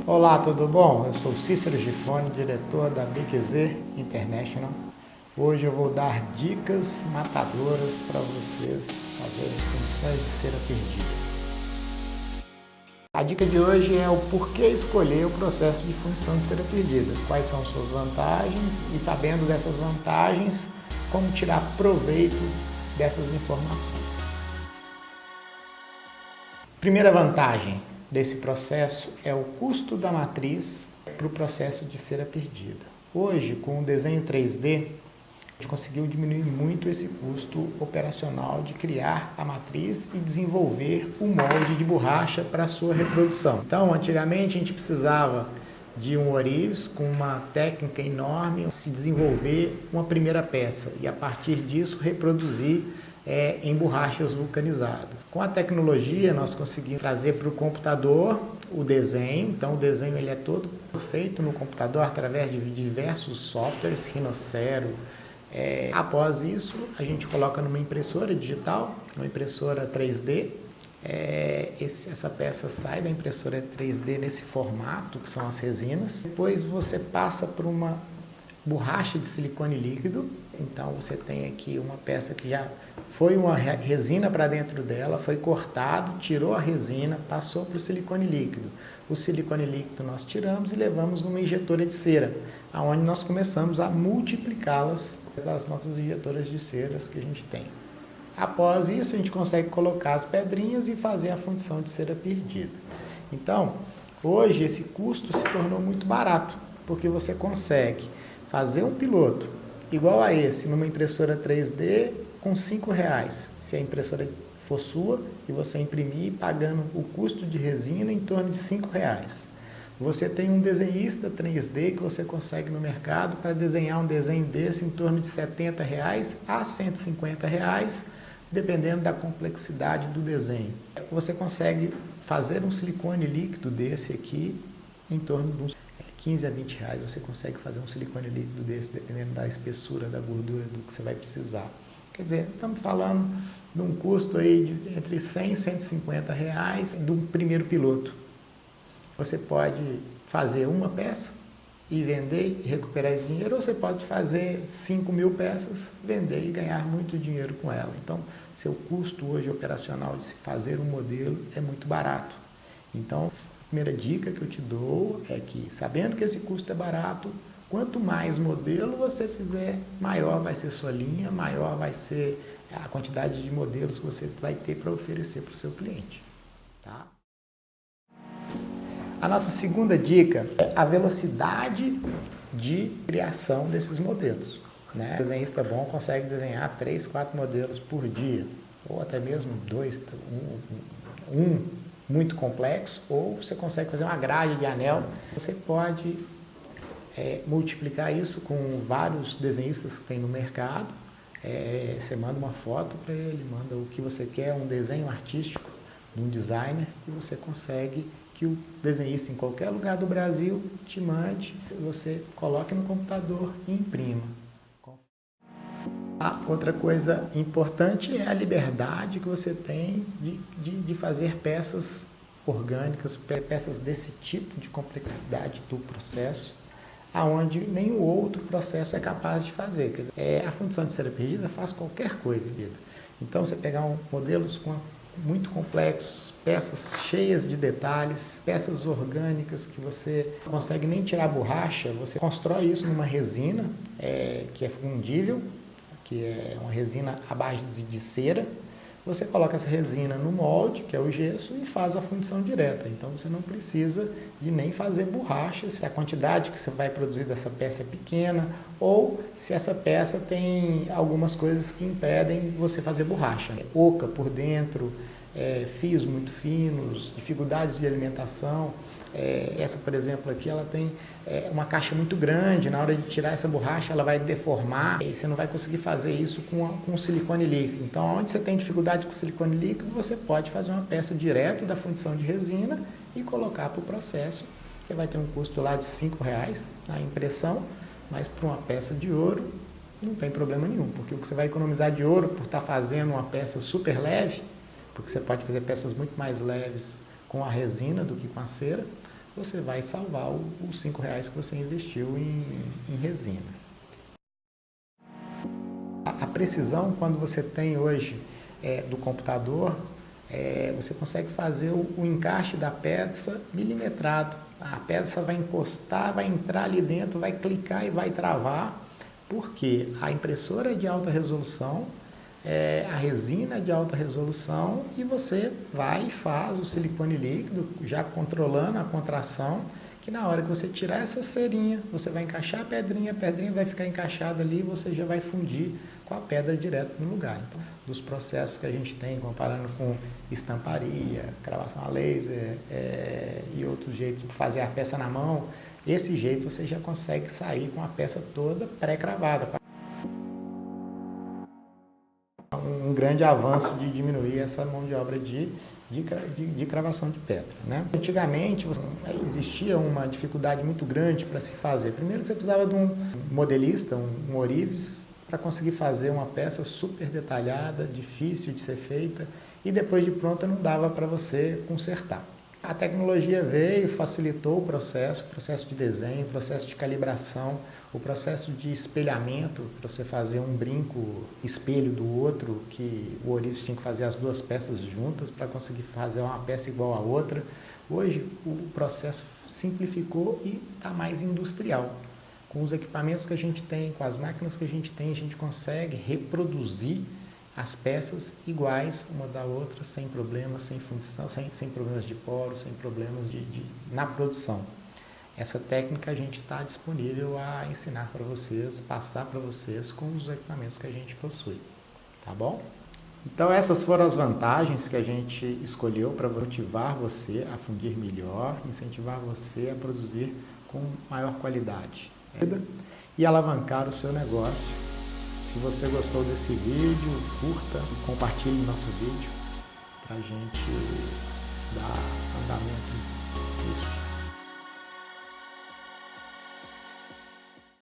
Olá, tudo bom? Eu sou Cícero Gifone, diretor da BQZ International. Hoje eu vou dar dicas matadoras para vocês fazerem funções de cera perdida. A dica de hoje é o porquê escolher o processo de fundição de cera perdida, quais são suas vantagens e, sabendo dessas vantagens, como tirar proveito dessas informações. Primeira vantagem desse processo é o custo da matriz para o processo de cera perdida. Hoje, com o desenho 3D, a gente conseguiu diminuir muito esse custo operacional de criar a matriz e desenvolver o molde de borracha para a sua reprodução. Então, antigamente a gente precisava de um ourives com uma técnica enorme, se desenvolver uma primeira peça e a partir disso reproduzir em borrachas vulcanizadas. Com a tecnologia nós conseguimos trazer para o computador o desenho, então o desenho ele é todo feito no computador através de diversos softwares, Rhinocero. Após isso a gente coloca numa impressora digital, uma impressora 3D, essa peça sai da impressora 3D nesse formato que são as resinas, depois você passa por uma borracha de silicone líquido. Então você tem aqui uma peça que já foi uma resina para dentro dela, foi cortado, tirou a resina, passou para o silicone líquido. O silicone líquido nós tiramos e levamos numa injetora de cera, onde nós começamos a multiplicá-las das nossas injetoras de ceras que a gente tem. Após isso a gente consegue colocar as pedrinhas e fazer a fundição de cera perdida. Então, hoje esse custo se tornou muito barato, porque você consegue fazer um piloto igual a esse numa impressora 3D com R$5, se a impressora for sua e você imprimir pagando o custo de resina em torno de R$5. Você tem um desenhista 3D que você consegue no mercado para desenhar um desenho desse em torno de R$70 a R$150, dependendo da complexidade do desenho. Você consegue fazer um silicone líquido desse aqui em torno de uns 15 a 20 reais, você consegue fazer um silicone líquido desse, dependendo da espessura, da gordura, do que você vai precisar. Quer dizer, estamos falando de um custo aí de entre 100 e 150 reais de um primeiro piloto. Você pode fazer uma peça e vender e recuperar esse dinheiro, ou você pode fazer 5.000 peças, vender e ganhar muito dinheiro com ela. Então, seu custo hoje operacional de se fazer um modelo é muito barato. Então, a primeira dica que eu te dou é que, sabendo que esse custo é barato, quanto mais modelo você fizer, maior vai ser sua linha, maior vai ser a quantidade de modelos que você vai ter para oferecer para o seu cliente. Tá? A nossa segunda dica é a velocidade de criação desses modelos. Né? O desenhista bom consegue desenhar 3, 4 modelos por dia, ou até mesmo 2, um muito complexo, ou você consegue fazer uma grade de anel. Você pode multiplicar isso com vários desenhistas que tem no mercado. Você manda uma foto para ele, manda o que você quer, um desenho artístico de um designer, e você consegue que o desenhista em qualquer lugar do Brasil te mande, você coloque no computador e imprima. Outra coisa importante é a liberdade que você tem de fazer peças orgânicas, peças desse tipo de complexidade do processo, aonde nenhum outro processo é capaz de fazer. Quer dizer, a fundição de cera perdida faz qualquer coisa, vida. Então, você pegar modelos muito complexos, peças cheias de detalhes, peças orgânicas que você não consegue nem tirar a borracha, você constrói isso numa resina que é fundível, que é uma resina à base de cera. Você coloca essa resina no molde, que é o gesso, e faz a fundição direta. Então você não precisa de nem fazer borracha se a quantidade que você vai produzir dessa peça é pequena, ou se essa peça tem algumas coisas que impedem você fazer borracha. Oca por dentro, fios muito finos, dificuldades de alimentação. Essa, por exemplo, aqui ela tem uma caixa muito grande, na hora de tirar essa borracha ela vai deformar e você não vai conseguir fazer isso com silicone líquido. Então, onde você tem dificuldade com silicone líquido, você pode fazer uma peça direto da fundição de resina e colocar para o processo, que vai ter um custo lá de R$5 na impressão, mas para uma peça de ouro não tem problema nenhum, porque o que você vai economizar de ouro por estar fazendo uma peça super leve, porque você pode fazer peças muito mais leves com a resina do que com a cera, você vai salvar os R$ 5 que você investiu em resina. A precisão, quando você tem hoje do computador, você consegue fazer o encaixe da peça milimetrado. A peça vai encostar, vai entrar ali dentro, vai clicar e vai travar, porque a impressora é de alta resolução, a resina é de alta resolução, e você vai e faz o silicone líquido, já controlando a contração, que na hora que você tirar essa cerinha, você vai encaixar a pedrinha vai ficar encaixada ali e você já vai fundir com a pedra direto no lugar. Então, dos processos que a gente tem, comparando com estamparia, cravação a laser e outros jeitos de fazer a peça na mão, esse jeito você já consegue sair com a peça toda pré-cravada. Um grande avanço de diminuir essa mão de obra de cravação de pedra, né? Antigamente existia uma dificuldade muito grande para se fazer. Primeiro você precisava de um modelista, um ourives, para conseguir fazer uma peça super detalhada, difícil de ser feita, e depois de pronta não dava para você consertar. A tecnologia veio, facilitou o processo de desenho, o processo de calibração, o processo de espelhamento, para você fazer um brinco espelho do outro, que o ourives tinha que fazer as duas peças juntas para conseguir fazer uma peça igual a outra. Hoje o processo simplificou e está mais industrial. Com os equipamentos que a gente tem, com as máquinas que a gente tem, a gente consegue reproduzir as peças iguais uma da outra, sem problemas, sem fundição, sem problemas de poro, sem problemas na produção. Essa técnica a gente está disponível a ensinar para vocês, passar para vocês com os equipamentos que a gente possui, tá bom? Então essas foram as vantagens que a gente escolheu para motivar você a fundir melhor, incentivar você a produzir com maior qualidade e alavancar o seu negócio. Se você gostou desse vídeo, curta e compartilhe nosso vídeo para a gente dar andamento